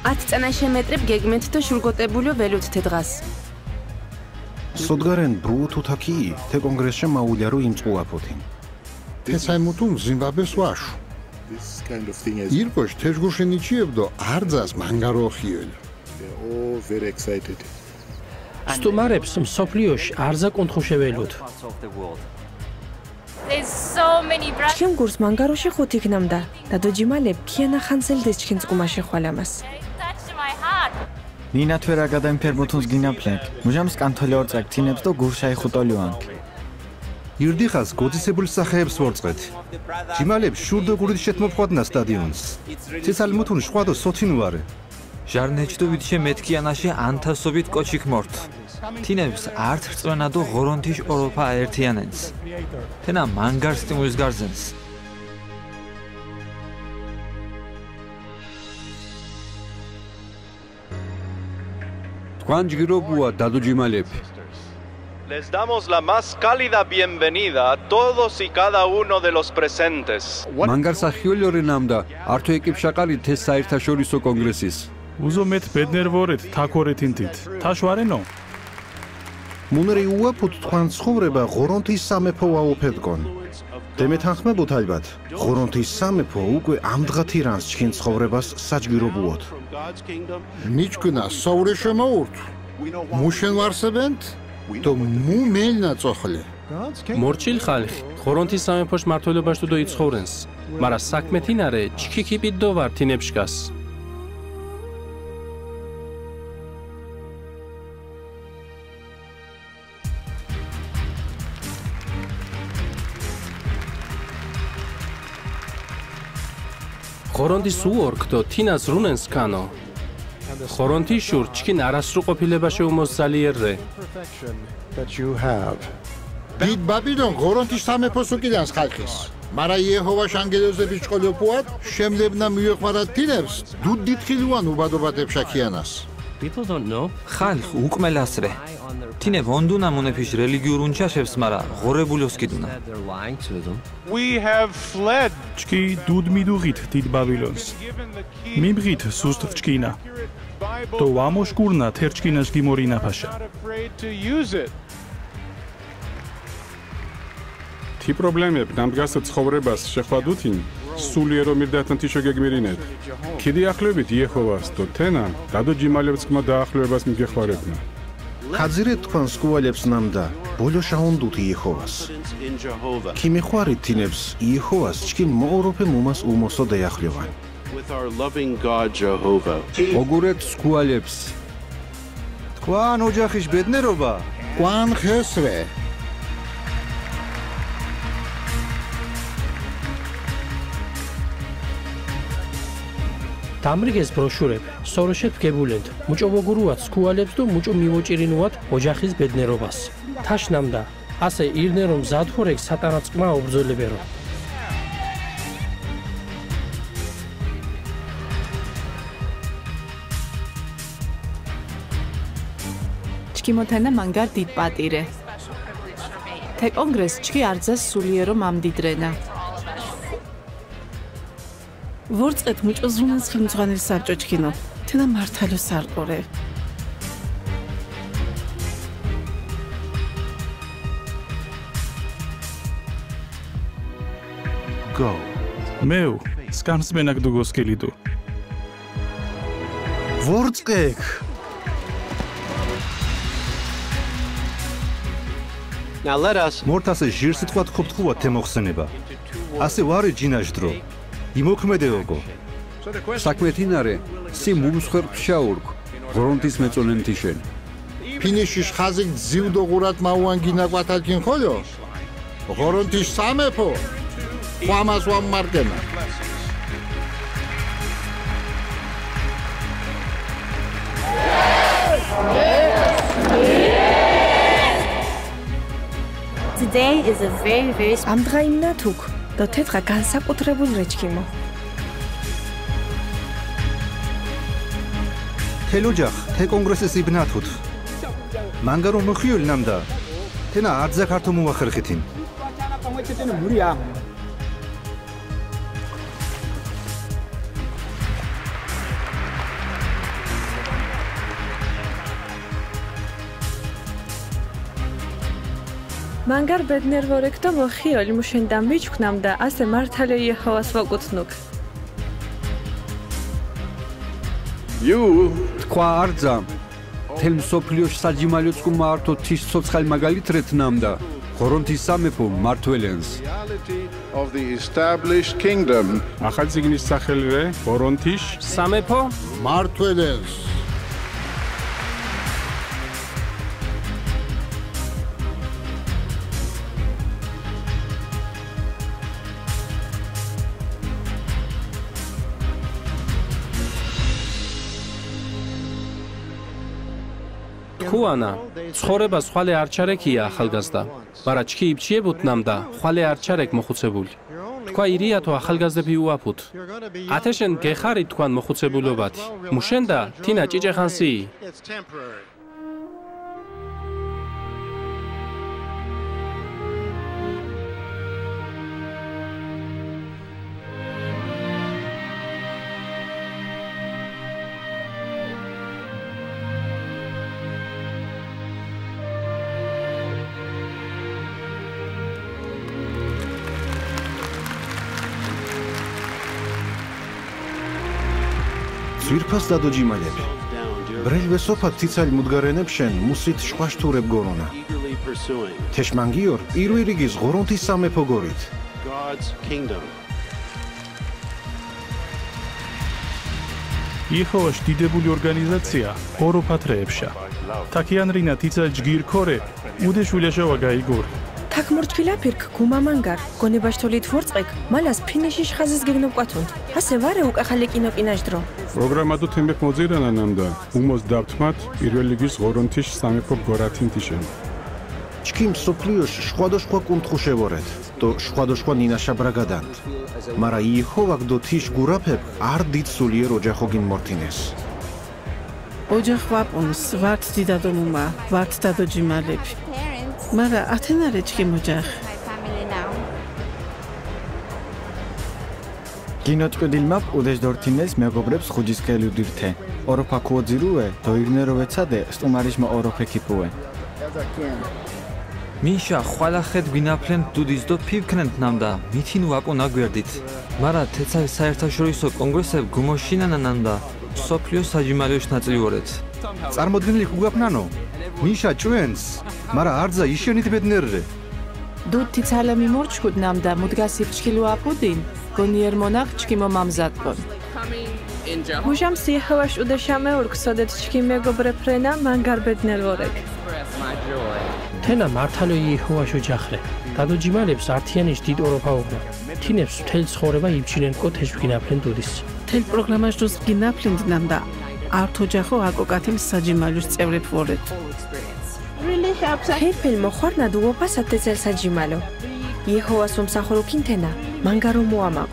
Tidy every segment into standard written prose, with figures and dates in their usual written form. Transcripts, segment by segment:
10 წანაში მეტრებ გეგმით და შურგოტებულიო ველოთ թե დღას. სოდგარენ ბრუო თუთაკი թե კონგრესში მაულიარო იმწყუაფოთინ. თესაიმუთუნ ზიმბაბვეს ვაშ. ირკოშ თეშგუშენიჩიებდო არძას მანგაროხიელ. all very excited. სტუმარებს მსოფლიოში არზა კუნთხუშეველოთ. There's so many brands. Чем курс мангароши хоти к нам да. Да доджималеб киена ханселდეს ჩქენ წკუმაში ხვალამას. Touched my heart. ნინა თვერა გადაიმფერმოთუნს გინაპლენ. მუჟამს კანთოლე ორწაკთინებს და გურშაი ხუტოლიوانკ. ირდიხას გოძისებულ სახეებს ვორწყეთ. ჯიმალებს შურდო გურით შეთმოფხვადნა სტადიონს. ცესალმუთუნ შვადო სოთინუარე. ჟარნეჩდოვით მეთქიანაში ანთასობით კოჩიქ მორთ. თინებს ართ რწმენა და ღორონთიშ ოროფა ერთიანენს. თენა მანგარ სტიმულის გარზენს. თქვენ ჯგირობუა დადო ჯიმალები. Les damos la más cálida bienvenida a todos y cada uno de los presentes. მანგარ სახიოლი ორენამდა ართო ეკიპშაყარი თეს საერთაშორისო კონგრესის. უზომეთ ბედნერვორეთ თაქორეთინთით. თაშვარენო მუნერი უაფუთ თქვენ ცხოვრება ღორონთის სამეფო აუფეთგონ. დემეთანხმებოთ ალბათ. ღორონთის სამეფო უკვე ამდღათი რანს ჩქენ ცხოვრებას საჯგირობუოთ. ნიჩკნა საურე შემოურთ. მუშენ ვარსებენთ? то му მელნა წოხლე. მორჩილ ხალხი ღორონთის სამეფოს მართლობაში თუ დაიცხოვრენს. მარა საქმე თინარე ჩქიქიპით დო ვარ თინებშკას. ღორონთის უორკდო თინას რუნენს კანო. ღორონთის შურ ჩქინ არასრულყოფილება შეუმოსძალიერრე. დიდ ბაბილონ ღორონთის სამეფოს უკიდანს ხალხის. მარა იეჰოვას ანგელოზების ჭყოლოფუათ შემლებნა მიეყვარათ თინებს დუდ დიდხილუან უბადობათებ შაქიანას. ხალხ უკმელასრე. თინე ვონდუნა მონეფიშ რელიგიურ უნჩაშებს მარა ღორებულიოს კიდუნა. We have fled. ჩკი დუდ მიდუღით დიდ ბაბილონს. მიბღით სუსტ ჩკინა. то ვამოშკურნა თერჩკინას გიმორინაფაშა. თი პრობლემებ ნამდგას ცხოვრებას შეხვადუთინ სულიერო მირდათან თიშო გეგმირინეთ. კიდი ახლებით იეჰოვას და თენა დადო ჯიმალებს კმა დაახლოებას მიგეხმარებნა. ხაძირეთ თქვენ სკუალებს ნამდა ბოლო შაუნდუთ იეჰოვას. კი მეხوارით თინებს იეჰოვას ჩკინ მოოროფე მუმას უმოსო დაახლოვან. With our loving God Jehovah. ოგურეთ სკუალებს. თქვენ ოჯახის ბედნერობა. კვან ხესვე. დამრიგეს ბროშურები სოროშეთ გებულენთ. მუჭო ვოგურუათ სკუალებს და მუჭო მივოჭირინუათ ოჯახის ბედნერობას. თაშნამდა ასე ირნე რომ ზადხორეკ სატანაც კმა ობრძოლებერო. ჩქიმოთანა მანგარ დიდ პატირე. թե კონგრეს ჩქი არძას სულიერო მამდიდრენა. ვორწყეთ მუჭო ზრუნას ხელმძღვანელ საბჭო ჩქინო. თენა მართალო სარყორე. go მეუ სკამს მენაკ დუგოსკილიდუ. ვორწყეკ Now let us მორთასე ჟირსიტყვა თქუფთხუა თემოხსენება. ასე ვარი ჯინაჟდრო. იმოქმედეოგო. საქმეთინარე სი მუმსხერ ფშაურკ. ღორონთის მეწონენთიშენ. ფინიშის ხაზი ძივდო ღურად მაუან გინაკვათალკინ ხოლო. ღორონთის სამეფო. ყვამას ვამმარკენა. Today is a very ამდღა იმნათუკ და თეთხა განსაკუთრებულ რეჩქიმო. თელოჯახ თე კონგრესის იბნათუთ. მანგარო მოხიოლ ნამდა. თენა არძა ქართო მოახერხითინ. მანგარ ბედნერ ვორეკ და მოხიოლ მუშენდა მიჩქნამ და ასე მართალია იეჰოვას ვაკუთნუქ. თქვა არძა თელ მსოფლიოში საჯიმალიოც კუმართო თის ცოცხალ მაგალით რეთნამდა ღორონთის სამეფო მართველენს of the established kingdom. ახალი ციგნის სახელი რე ღორონთის სამეფო მართველენს. ქუანა ცხოვრება სხვალე არჩარეკია ახალგაზრდა მარა ჩქი იბჩიებუთნამდა ხვალე არჩარეკ მოხუცებული თქვა ირიათო ახალგაზრდები უაფუთ ათეშენ გეხარი თქვან მოხუცებულობათი მუშენდა თინა ჭიჭეხანსი ძვირფას დადოჯიმალებ ბრელვე სოფა ციცალ მუდგარენებშენ მუსით შვაშთურებ გორონა თეშმანგიორ პირველი რიგის ღორონთის სამეფო გორით God's kingdom. იეჰოვას დიდებული ორგანიზაცია ოროფათრეებშა თაკიან რინა თიცალ ჯგირქორე უდეშვილაშავა გაიგორ თაკ მორჩვილა ფირკ გუმა მანგარ გონებაშთოლით ვორწყეკ მალას ფინიშის ხაზის გეგნობკათუნ ასე ვარე უკახალე კინოკინაშდრო პროგრამადო თემბეფ მოძირანა ნამდა უმოს დავთმათ პირველი რიგის ღორონთის სამეფო გორათინთიშენ ჩქიმ სოფლიოშ შვადოშვა კუნთხუშევორეთ то შვადოშვა ნინაშაბრაგადანთ მარა იეჰოვა გდო თიშ გურაფებ არ დიდ სულიერ ოჯახოგინ მორთინეს ოჯახ ვაპუნს ვართ დიდადომუმა ვართ დადოჯიმალები მარა ათენარე ჩქიმ ოჯახ გინოჭკდილმა უდეშ დორთინეს მეგობრებს ხუჯისკელი უდირთე ოროფა ქუოძირუე დოიგნეროვეცადე სტუმარიშმა ოროფექიპუე მიშა ხვალახეთ გვინაფლენ დუდის დო ფიფქნენთ ნამდა მითინ ვაპუნა გვერდით მარა თეცალ საერთაშორისო კონგრესებ გუმოშინანა ნამდა სოფლიო საჯიმალიოშ ნაწილივორეთ წარმოდგენილი გუგაფნანო მიშა ჭვენს მარა არძა იშენით ბედნერრე დუდ თიცალა მიმორჩქუდ ნამდა მუდგასიფ ჩქილუ აპუდინ გონიერ მონახ ჩქიმო მამზატკონ მუჟამ სიეჰოვაშ უდეშამე ურკსოდეთ ჩქი მეგობრე ფრენა მანგარ ბედნერ ვორეკ თენა მართალო იეჰოვაშ ოჯახრე დადოჯიმალებს ართიანიშ დიდ ოროფაობდა თინებს მთელ ცხოვრება იბჩინენ კოთეშ ვგინაფლენ დუდის თელ პროგრამაშ დროს ვგინაფლენთ ნამდა ართ ოჯახო აკოკათიმ საჯიმალუს წევრებ ვორეთ ხერფელ მოხვარნა დუოფას ათეცელ საჯიმალო იეჰოვას უმსახურუქინ თენა მანგარო მოამაყ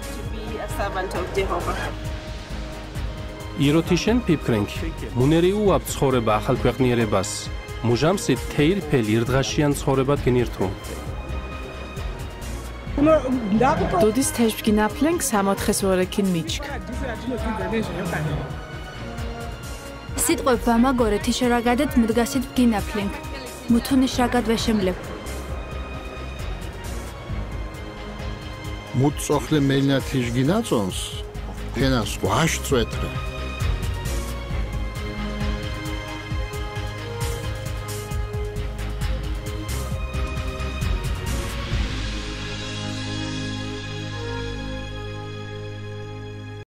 იროთიშენ ფიფქრენკი მუნერი უაბ ცხოვრება ახალ ქვეყნიერებას მუჟამსი თეირფელ ირდღაშიან ცხოვრებად გენირთუ დუდის თეშ ვგინაფლენკ სამოთხეს ვორექინ მიჩქ სიტყვებ ვამაგორეთი შერაგადეთ მდგასით ვგინაფლენკ მუთონიშ რაგად ვეშემლებ მუწოხლე მელნათიშ გინაწონს თენას ვაშწვეთრე